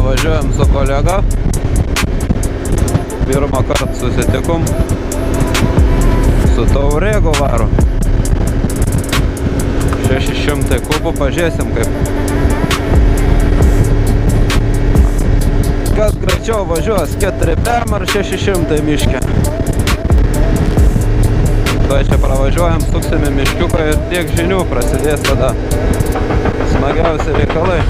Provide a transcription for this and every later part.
važiuojam su kolega. Pirmą kartą susitikom. Su Taurėgu varo. 600 kubų, pažiūrėsim kaip. Kas greičiau važiuos, 4PM ar 600 miške. Tai čia pravažiuojam, suksime miškiuką ir tiek žinių prasidės tada smagiausi reikalai.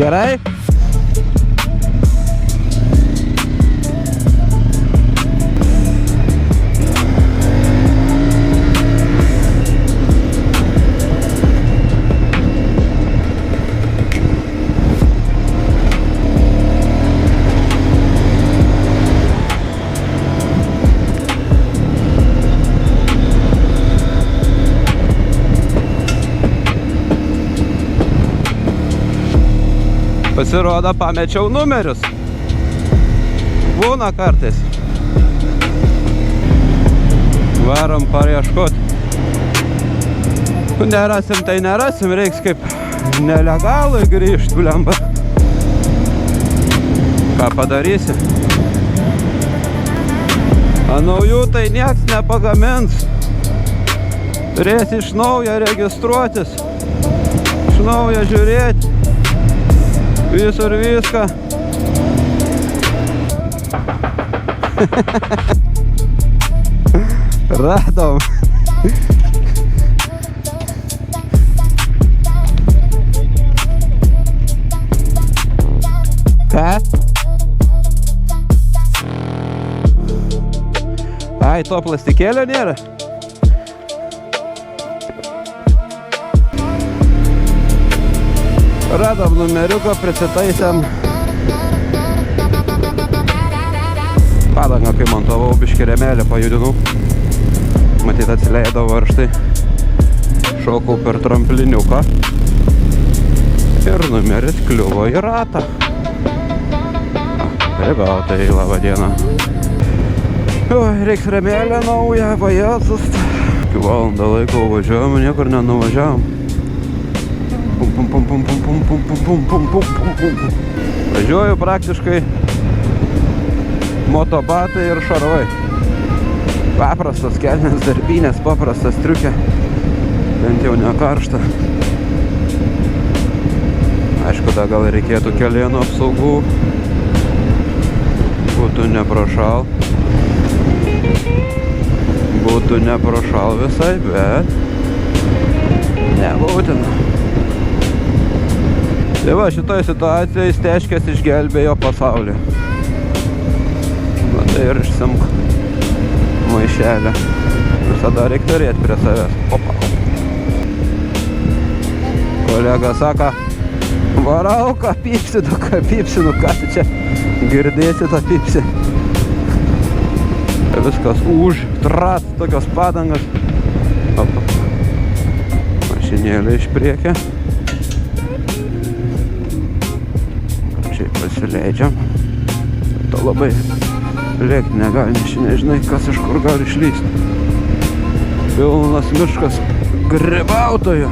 Gerai? Pasirodo, pamečiau numerius. Būna kartais. Varom parieškot. Nerasim, tai nerasim, reiks kaip nelegalui grįžt, blemba. Ką padarysi? A naujų tai nieks nepagamins. Turės iš naujo registruotis. Iš naujo žiūrėti. Visur viską. Radom. Ką? Ai, to plastikėlio nėra? Radom numeriuką, prisitaisėm. Padangą, kai montavau, biškį rėmelį pajudinau. Matyt, atsileido varžtai. Šokau per trampliniuką. Ir numeris kliuvo į ratą. Pribautai, labą dieną. Reiks rėmelę naują, vajėzus. Iki valandą laiko važiuojam, niekur nenuvažiavam. Važiuoju praktiškai motobatai ir šarvai. Paprastas kelnes, darbinės, paprastas triukė. Bent jau ne karšta. Aišku, da gal reikėtų kelienų apsaugų. Būtų neprošal. Būtų neprošal visai, bet nebūtina. Tai va, šitoj situacijai Steškės išgelbėjo pasaulį. Va, tai ir išsimk maišelę. Visada reikia turėti prie savęs. Opa. Kolega sako, varau, ką pipsi, nu ką tu čia girdėsi tą pipsi. Viskas už, trat, tokios padangas. Opa. Mašinėlė iš priekio. Pasileidžiam. To labai lėkti negali, nes nežinai, kas iš kur gali išlysti. Pilnas miškas grybautojų.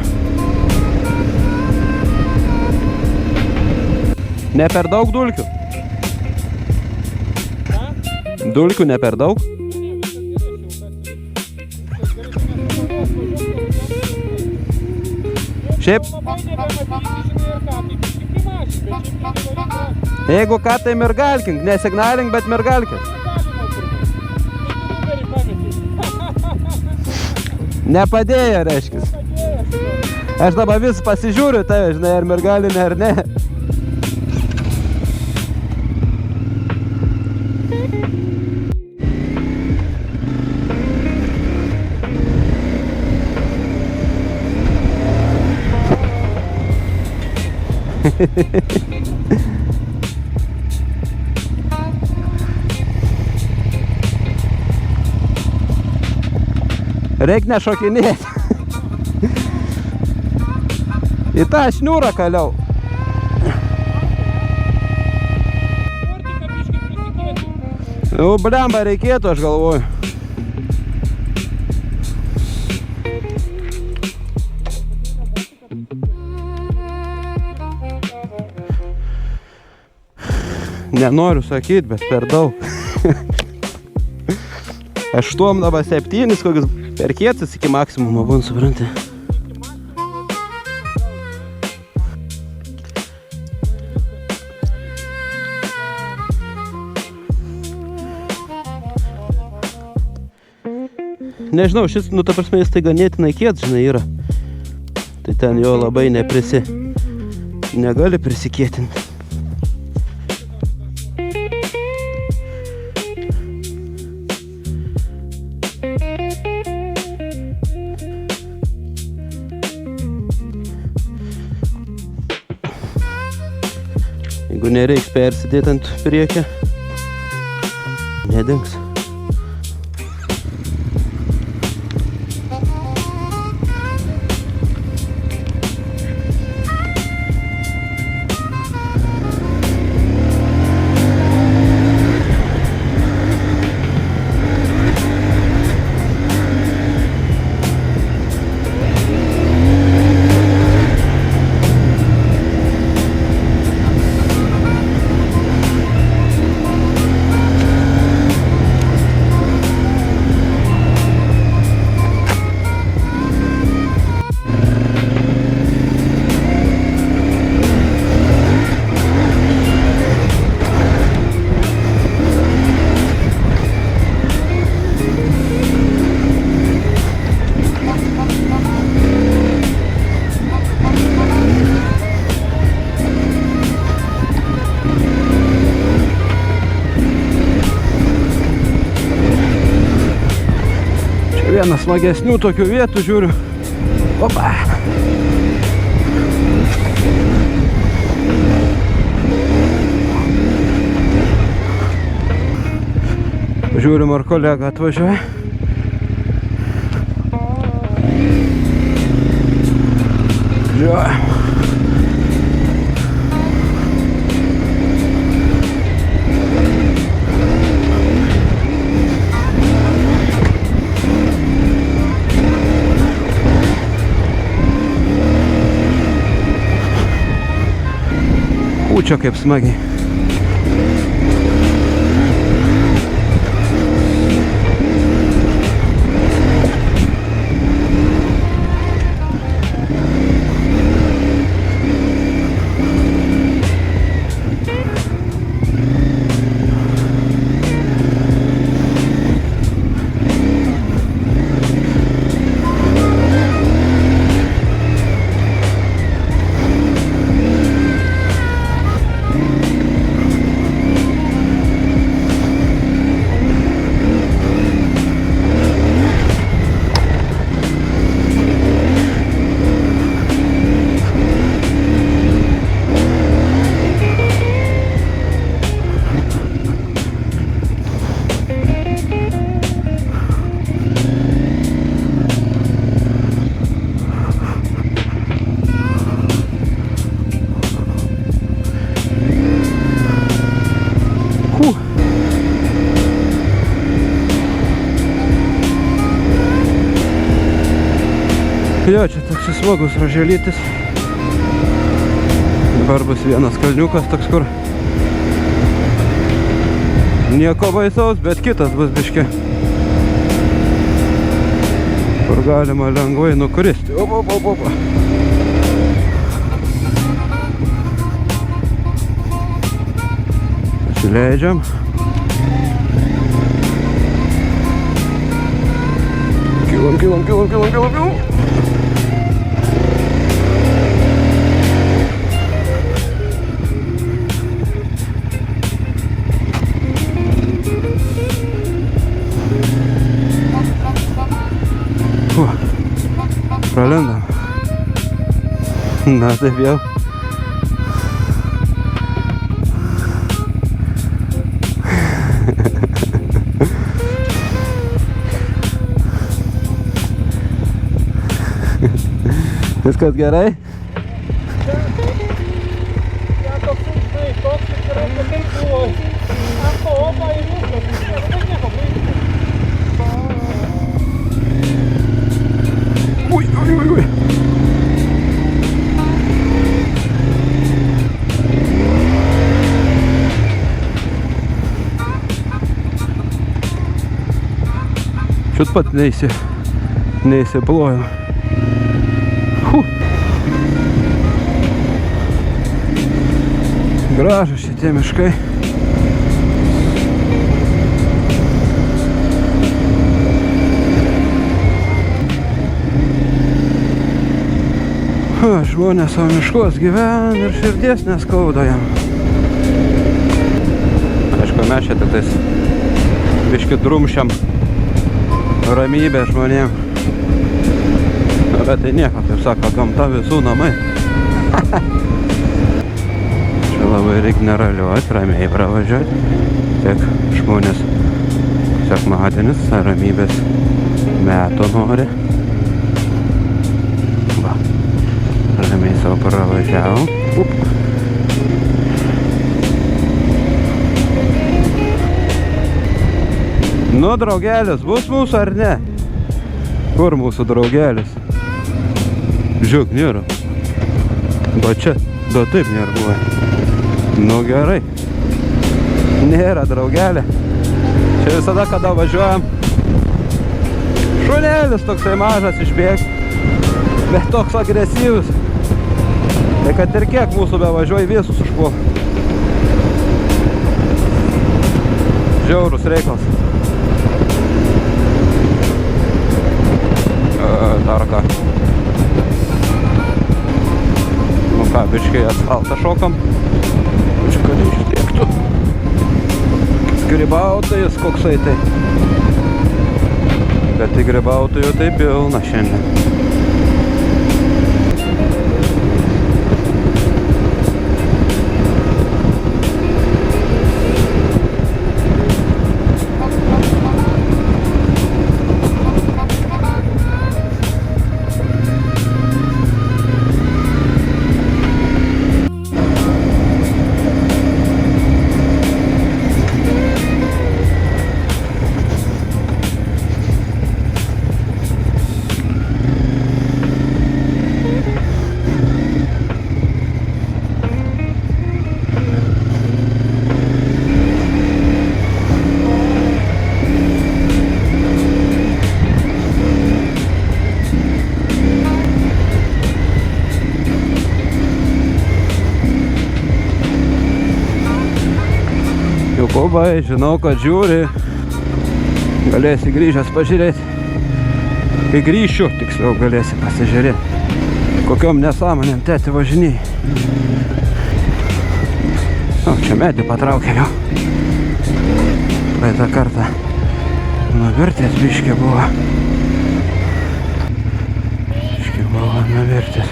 Ne per daug dulkių? Dulkių ne per daug? Šiaip? Jeigu ką, tai mergalkink, ne signalink, bet mergalkink. Nepadėjo, reiškia. Aš dabar vis pasižiūriu tave, žinai, ar mergalinė, ar ne. Reik nešokinėti. Į tą šniūrą kaliau. Nu, blemba, reikėtų, aš galvoju. Nenoriu sakyti, bet per daug. 8 dabar 7, kokius per kietis iki maksimumo būn, supranti. Nežinau, šis, nu, ta prasme, jis tai ganėtinai kiet, žinai, yra. Tai ten jo labai negali prisikietinti. Jeigu nereiks persidėti ant priekio, nedings. Vienas smagesnių tokių vietų žiūriu. Opa! Žiūrim, ar kolega atvažiuoja. Žiūrėjau. Čia kaip smagiai. Jo, čia toks smagus ruoželytis. Dabar bus vienas kalniukas toks, kur nieko baisaus, bet kitas bus biškė, kur galima lengvai nukristi. Opa. Pasileidžiam. Kilom. Pilam. Pralendam. Na, taip jau. Viskas gerai? Ui. Čiut pat neįsiplojau. Gražus šitie miškai. Žmonės savo miškos gyvena ir širdies neskauda jam. Aišku, mes čia tik tais biškį drumšiam ramybę žmonėm. Bet tai nieko, taip sako, gamta visų namai. Čia labai reikia neraliuoti, ramiai pravažiuoti. Tiek žmonės sekmadienis, ramybės meto nori. Va, ramiai savo pravažiavom. Nu, draugelis, bus mūsų ar ne? Kur mūsų draugelis? Žiūrėk, nėra. Va čia, da taip nėra buvę. Nu gerai. Nėra draugelė. Čia visada, kada važiuojam. Šunelis toksai mažas išbėg. Bet toks agresyvus. Tai kad ir kiek mūsų bevažiuoja, visus užpuol. Žiaurus reikalas. Dar ką. Nu ką, biškai asfaltą šokam. Čia kad ištiektų. Grybautojas koksai tai. Bet tai grybautojų tai pilna šiandien. Jokūbai, žinau, kad žiūri. Galėsi grįžęs pažiūrėti. Kai grįšiu, tiksliau galėsi pasižiūrėti. Kokiom nesąmonėm tėti važinėjai. O, čia medį patraukė jau. Praeitą kartą nuvirtės biškį buvo. Biškį buvo nuvirtės.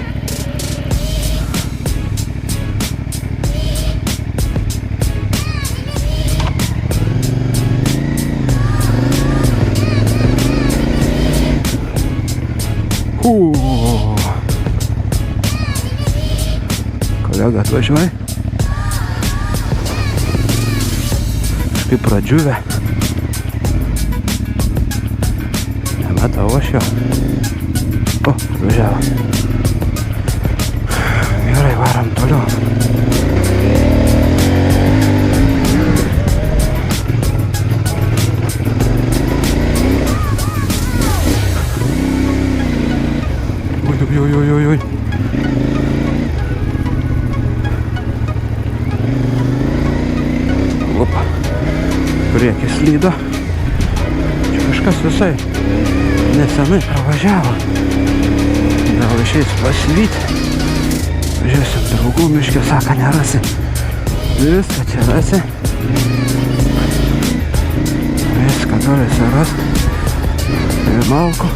Kolega atvažiuoja. Kaip pradžiuvę. Nematau aš jo. O, atvažiavo. Gerai, varam toliau. Oi. Opa. Priekis slydo. Čia kažkas visai nesenai pravažiavo. Gal išeis pasivyti. Žiūrėsim, draugų miškė, sako, nerasi. Viską čia rasi. Viską galėsi rasti. Ir malko.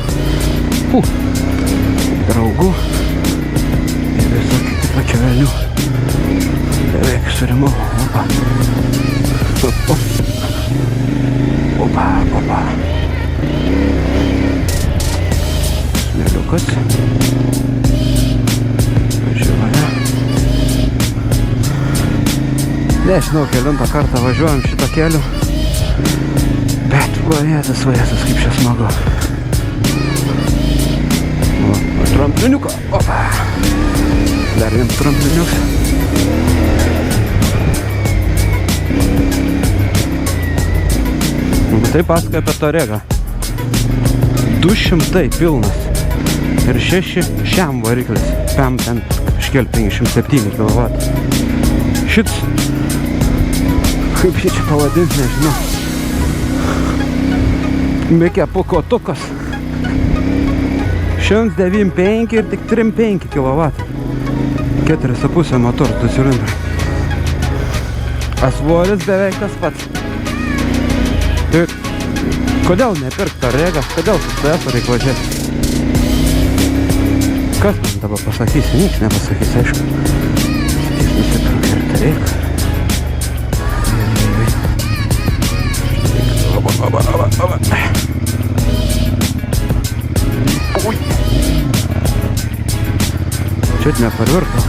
Draugų. Ir visą kitą pačią velnių. Beveik surimau. Opa. Opa, opa. Smėliukas. Važiuoja. Nežinau, kelintą kartą važiuojam šitą kelių. Bet vajėtas, kaip čia smagu. O trampliniuką. Opa. Dar vienas trampliniukas. Tai pasakoja apie Toregą. 200 pilnas. Ir 6 šiam variklis. Pam ten kažkiel 507 kW. Šits. Kaip jie čia pavadinti, nežinau. Mikė pukotukas. 195 ir tik 3,5 kW. 4,5 motor, 2 cilindrai. Svoris beveik tas pats. Tai kodėl nepirkt Toregą? Kodėl su TS reikia važiuoti? Kas man dabar pasakys? Niekas nepasakys, aišku. Sakys, nusipirk ir Toregą. Ui. Čia neparvirto.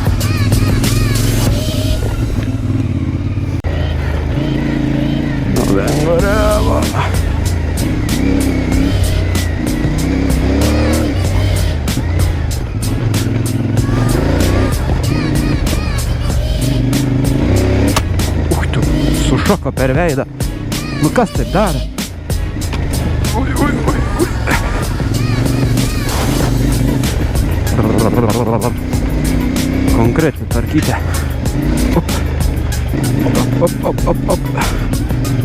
Venguriavo. Tu, sušoko per veidą. Nu kas taip daro? Ui. Konkrečiai tvarkyti. Op.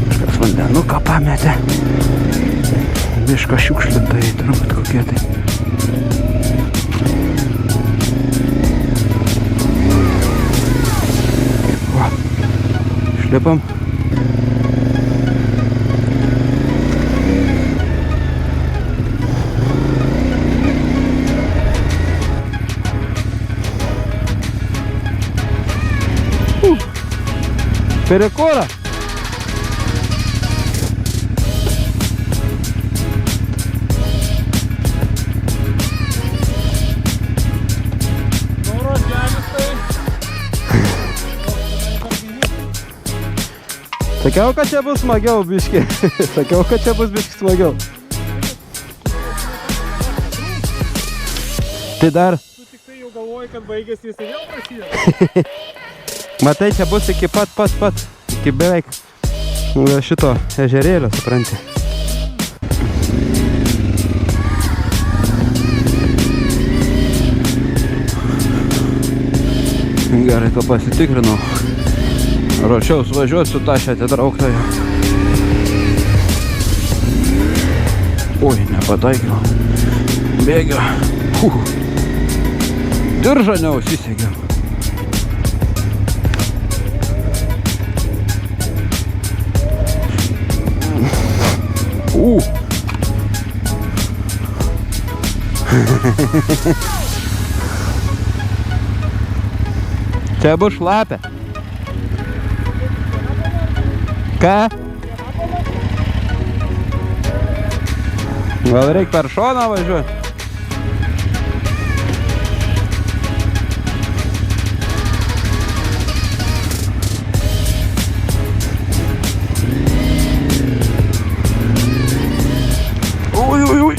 Kažkas vandenuką pametė. Miško šiukšlintojai turbūt kokie tai. Va, šlipam. Перекора. Sakiau, kad čia bus smagiau biški. Sakiau, kad čia bus biški smagiau. Tai dar. Tu tik tai jau galvoji, kad baigėsi, jis vėl prasideda. Matai, čia bus iki pat. Iki beveik šito ežerėlio, supranti. Gerai, to pasitikrinau. Ruošiaus važiuoti su tašė atitrauktojo. Ui, nepataikiau. Bėgiu. Diržą neužsisegiau. Čia bus šlapia. Ką? Gal reikia per šoną važiuoti? Ui.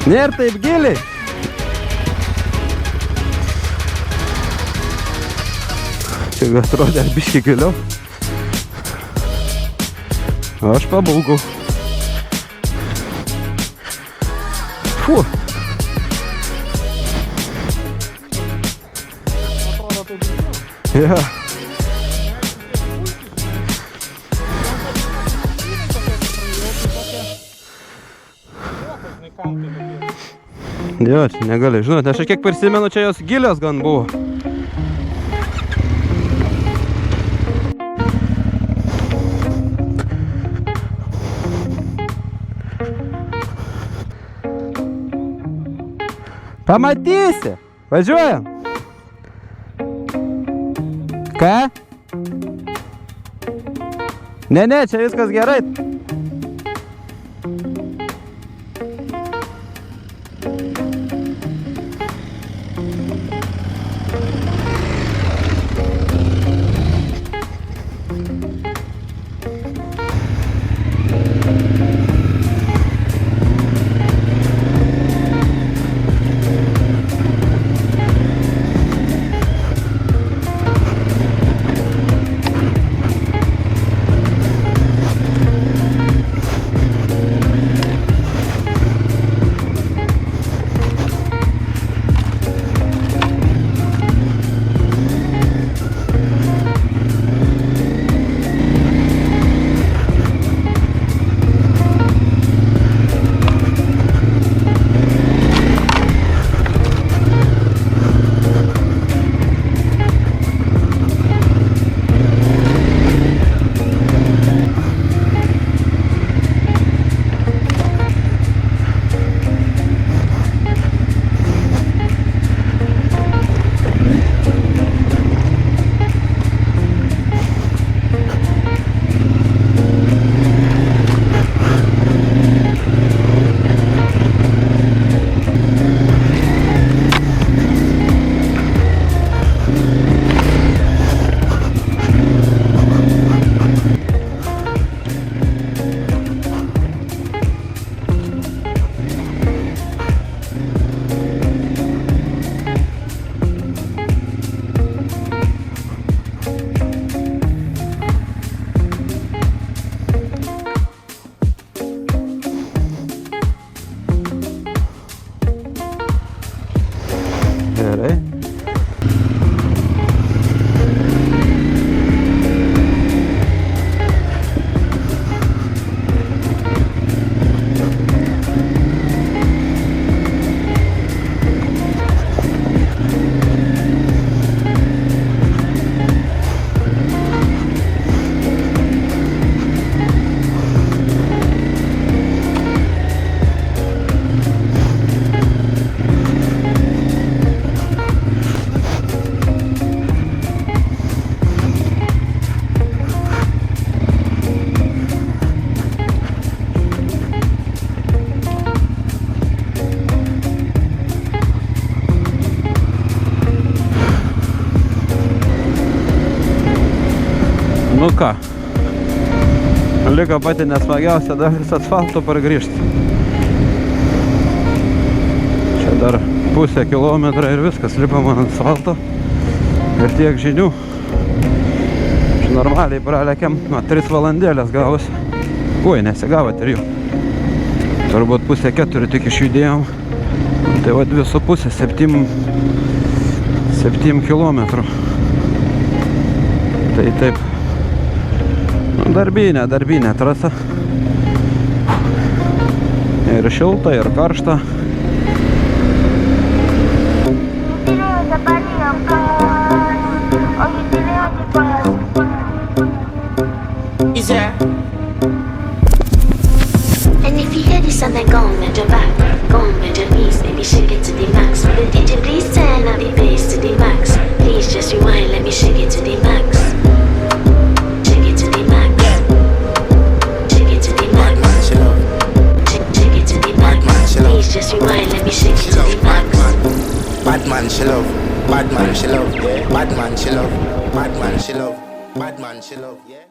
Nėra taip giliai. Čia atrodė biškį giliau. Aš pabūgau. Фу. Ja. Jo, čia negali. Žinote, aš kiek prisimenu, čia jos gilios gan buvo. Pamatysi. Važiuojam. Ką? Ne, čia viskas gerai. Gerai. Nu ką, liko pati nesmagiausia dalis asfalto pargrįžti. Čia dar pusę kilometrą ir viskas, lipam ant asfalto ir tiek žinių. Čia normaliai pralekiam, 3 valandėlės gavosi. Ui, nesigavo 3. Turbūt pusę 4 tik išjudėjom. Tai va 2,5, 7 kilometrų. Tai taip. Darbinė trasa. Ir šilta, ir karšta. And if you hear this song, then go on, bend your back. Go on, bend your knees, maybe shake it to the max. Will the DJ please turn up the bass to the max? Please just rewind, let me shake it to the max. Shake it to the max. Shake it to the max. Shake it to the max. Please just rewind, let me shake it to the max. Bad man, she love. Bad man, she love. Bad man, she love. Bad man, she love. Bad man, she love. Yeah.